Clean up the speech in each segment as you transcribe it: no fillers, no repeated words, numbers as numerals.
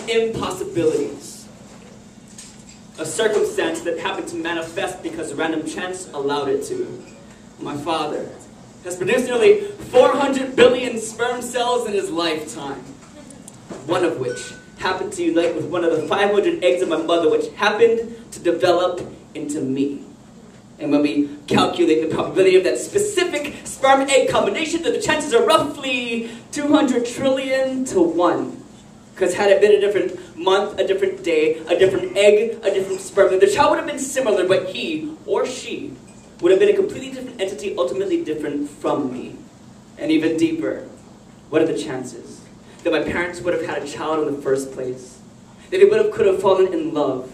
impossibilities. A circumstance that happened to manifest because random chance allowed it to. My father has produced nearly 400 billion sperm cells in his lifetime, one of which happened to unite with one of the 500 eggs of my mother, which happened to develop into me. And when we calculate the probability of that specific sperm-egg combination, then the chances are roughly 200 trillion to 1. Because had it been a different month, a different day, a different egg, a different sperm, the child would have been similar, but he or she would have been a completely different entity, ultimately different from me. And even deeper, what are the chances that my parents would have had a child in the first place? That they could have fallen in love?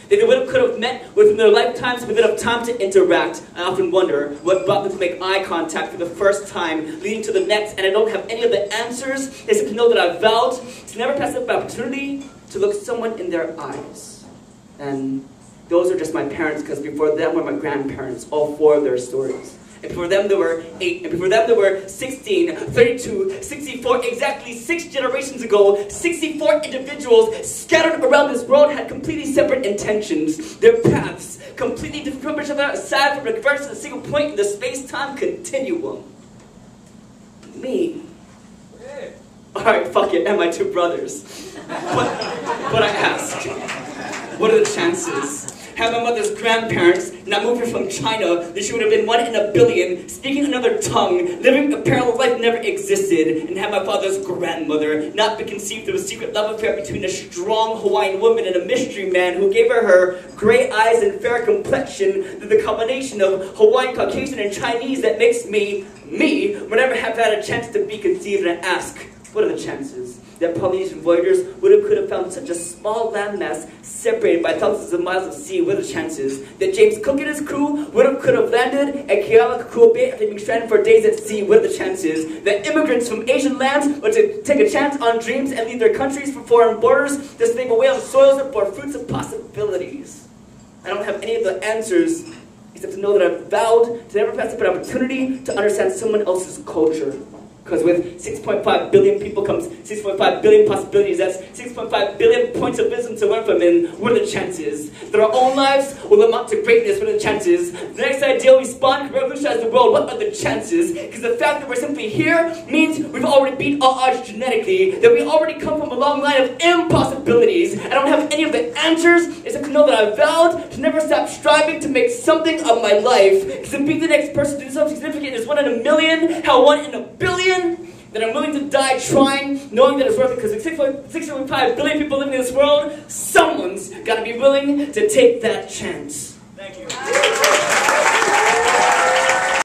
That they could have met within their lifetimes with enough time to interact? I often wonder what brought them to make eye contact for the first time, leading to the next, and I don't have any of the answers, except to know that I vowed to never pass up the opportunity to look someone in their eyes. And those are just my parents, because before them were my grandparents, all 4 of their stories. And before them there were 8, and before them there were 16, 32, 64, exactly 6 generations ago, 64 individuals scattered around this world had completely separate intentions. Their paths completely different from each other, aside from the convergence of a single point in the space-time continuum. Me. Alright, fuck it, and my 2 brothers. But I ask, what are the chances? Had my mother's grandparents not moved her from China, then she would have been 1 in a billion, speaking another tongue, living a parallel life that never existed. And had my father's grandmother not been conceived through a secret love affair between a strong Hawaiian woman and a mystery man who gave her gray eyes and fair complexion, then the combination of Hawaiian, Caucasian, and Chinese that makes me, would never have had a chance to be conceived. And I ask, what are the chances that Polynesian voyagers could have found such a small landmass separated by thousands of miles of sea? What are the chances that James Cook and his crew could have landed at Kealakekua Bay after being stranded for days at sea? What are the chances that immigrants from Asian lands were to take a chance on dreams and leave their countries for foreign borders to slave away on soils and for fruits of possibilities? I don't have any of the answers, except to know that I've vowed to never pass up an opportunity to understand someone else's culture. Because with 6.5 billion people comes 6.5 billion possibilities. That's 6.5 billion points of wisdom to learn from. And what are the chances that our own lives will amount to greatness? What are the chances the next ideal we spawn can revolutionize the world? What are the chances? Because the fact that we're simply here means we've already beat all odds genetically, that we already come from a long line of impossibilities. I don't have any of the answers, except to know that I vowed to never stop striving to make something of my life. Because to be the next person to do something significant is 1 in a million, hell 1 in a billion. That I'm willing to die trying, knowing that it's worth it, because with 6.5 billion people living in this world, someone's got to be willing to take that chance. Thank you.